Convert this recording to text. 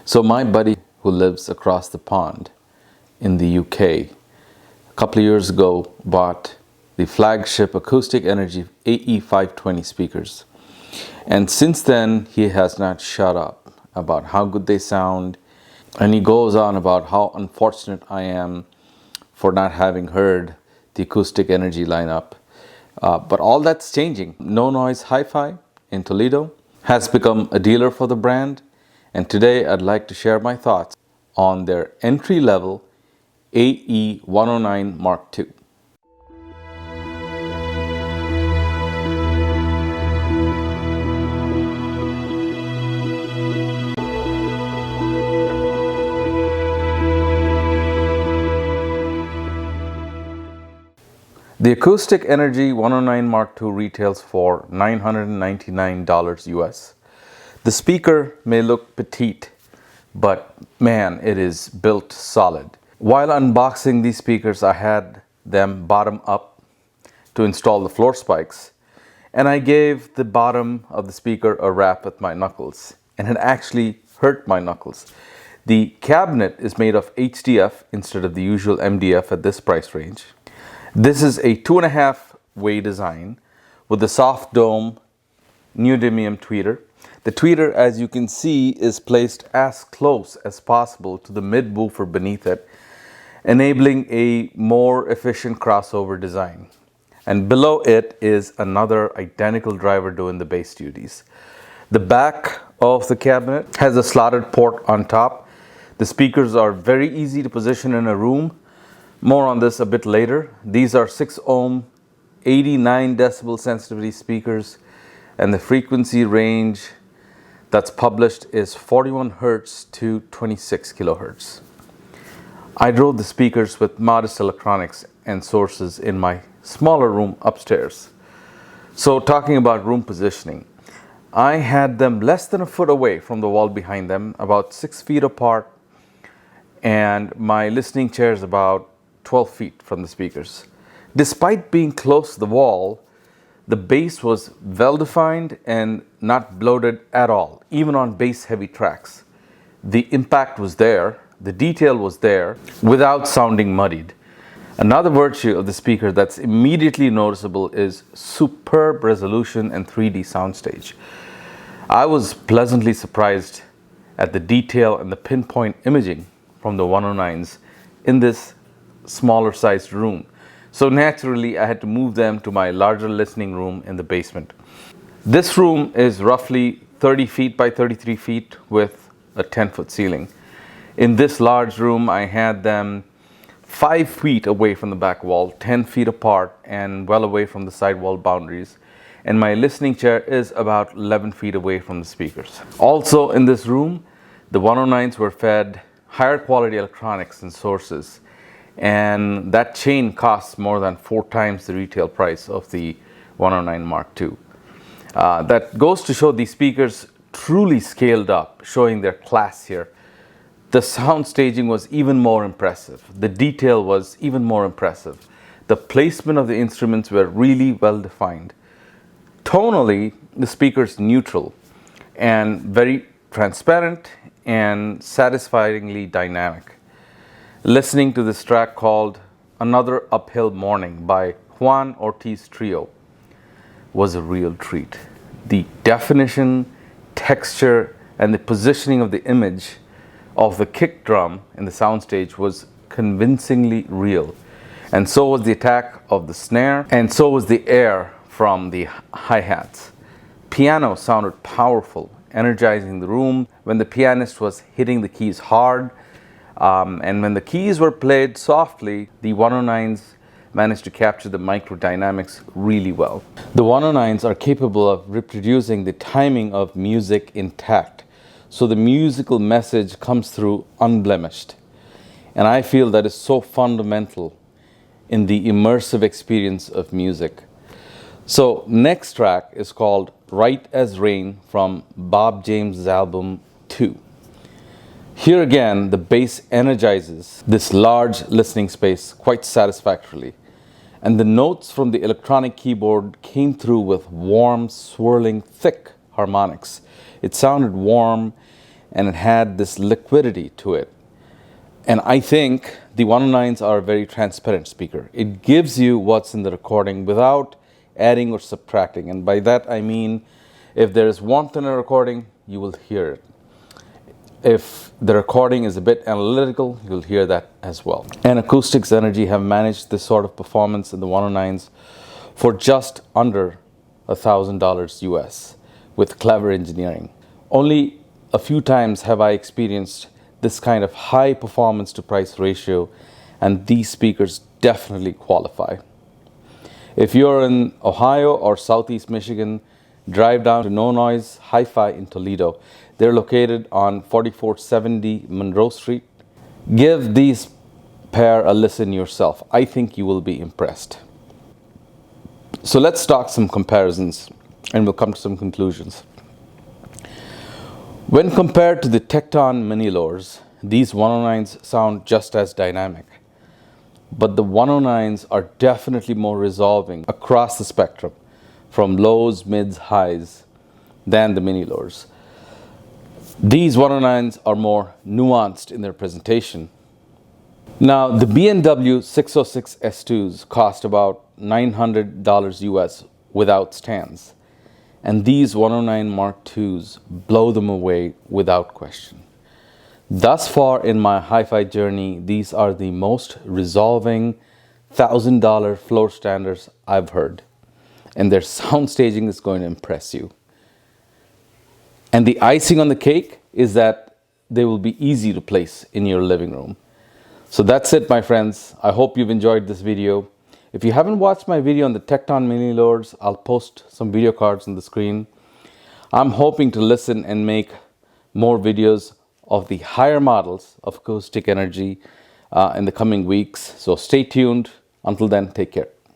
So my buddy who lives across the pond in the UK, a couple of years ago bought the flagship Acoustic Energy AE-520 speakers. And since then, he has not shut up about how good they sound. And he goes on about how unfortunate I am for not having heard the Acoustic Energy lineup. But all that's changing. No Noise Hi-Fi in Toledo has become a dealer for the brand. And today I'd like to share my thoughts on their entry-level AE-109 Mk2. The Acoustic Energy 109 Mk2 retails for $999 US. The speaker may look petite, but man, it is built solid. While unboxing these speakers, I had them bottom up to install the floor spikes, and I gave the bottom of the speaker a rap with my knuckles, and it actually hurt my knuckles. The cabinet is made of HDF instead of the usual MDF at this price range. This is a 2.5 way design with the soft dome neodymium tweeter. The tweeter, as you can see, is placed as close as possible to the mid woofer beneath it, enabling a more efficient crossover design. And below it is another identical driver doing the bass duties. The back of the cabinet has a slotted port on top. The speakers are very easy to position in a room. More on this a bit later. These are 6 ohm, 89 decibel sensitivity speakers, and the frequency range that's published is 41 Hertz to 26 kilohertz. I drove the speakers with modest electronics and sources in my smaller room upstairs. So talking about room positioning, I had them less than a foot away from the wall behind them, about 6 feet apart, and my listening chair is about 12 feet from the speakers. Despite being close to the wall, the bass was well defined and not bloated at all, even on bass heavy tracks. The impact was there, the detail was there, without sounding muddied. Another virtue of the speaker that's immediately noticeable is superb resolution and 3D soundstage. I was pleasantly surprised at the detail and the pinpoint imaging from the 109s in this smaller sized room. So naturally I had to move them to my larger listening room in the basement. This room is roughly 30 feet by 33 feet with a 10-foot ceiling. In this large room I had them 5 feet away from the back wall, 10 feet apart, and well away from the side wall boundaries. And my listening chair is about 11 feet away from the speakers. Also in this room, the 109s were fed higher quality electronics and sources, and that chain costs more than 4 times the retail price of the 109 Mk2. That goes to show these speakers truly scaled up, showing their class here. The sound staging was even more impressive. The detail was even more impressive. The placement of the instruments were really well defined. Tonally, the speaker's neutral and very transparent and satisfyingly dynamic. Listening to this track called Another Uphill Morning by Juan Ortiz Trio was a real treat. The definition, texture, and the positioning of the image of the kick drum in the soundstage was convincingly real. And so was the attack of the snare, and so was the air from the hi-hats. Piano sounded powerful, energizing the room when the pianist was hitting the keys hard. And when the keys were played softly, the 109s managed to capture the microdynamics really well. The 109s are capable of reproducing the timing of music intact, so the musical message comes through unblemished. And I feel that is so fundamental in the immersive experience of music. So next track is called Right as Rain from Bob James' album 2. Here again, the bass energizes this large listening space quite satisfactorily, and the notes from the electronic keyboard came through with warm, swirling, thick harmonics. It sounded warm and it had this liquidity to it. And I think the 109s are a very transparent speaker. It gives you what's in the recording without adding or subtracting. And by that I mean, if there is warmth in a recording, you will hear it. If the recording is a bit analytical, you'll hear that as well. And Acoustic Energy have managed this sort of performance in the 109s for just under $1,000 US with clever engineering. Only a few times have I experienced this kind of high performance to price ratio, and these speakers definitely qualify. If you're in Ohio or Southeast Michigan, drive down to No Noise Hi-Fi in Toledo. They're located on 4470 Monroe Street. Give these pair a listen yourself. I think you will be impressed. So let's talk some comparisons and we'll come to some conclusions. When compared to the Tecton mini lowers, these 109s sound just as dynamic. But the 109s are definitely more resolving across the spectrum, from lows, mids, highs, than the mini lowers. These 109s are more nuanced in their presentation. Now, the B&W 606 S2s cost about $900 US without stands. And these 109 Mark IIs blow them away without question. Thus far in my hi-fi journey, these are the most resolving $1,000 floor standards I've heard. And their sound staging is going to impress you. And the icing on the cake is that they will be easy to place in your living room. So that's it, my friends. I hope you've enjoyed this video. If you haven't watched my video on the Tecton mini lowers, I'll post some video cards on the screen. I'm hoping to listen and make more videos of the higher models of Acoustic Energy in the coming weeks. So stay tuned. Until then, take care.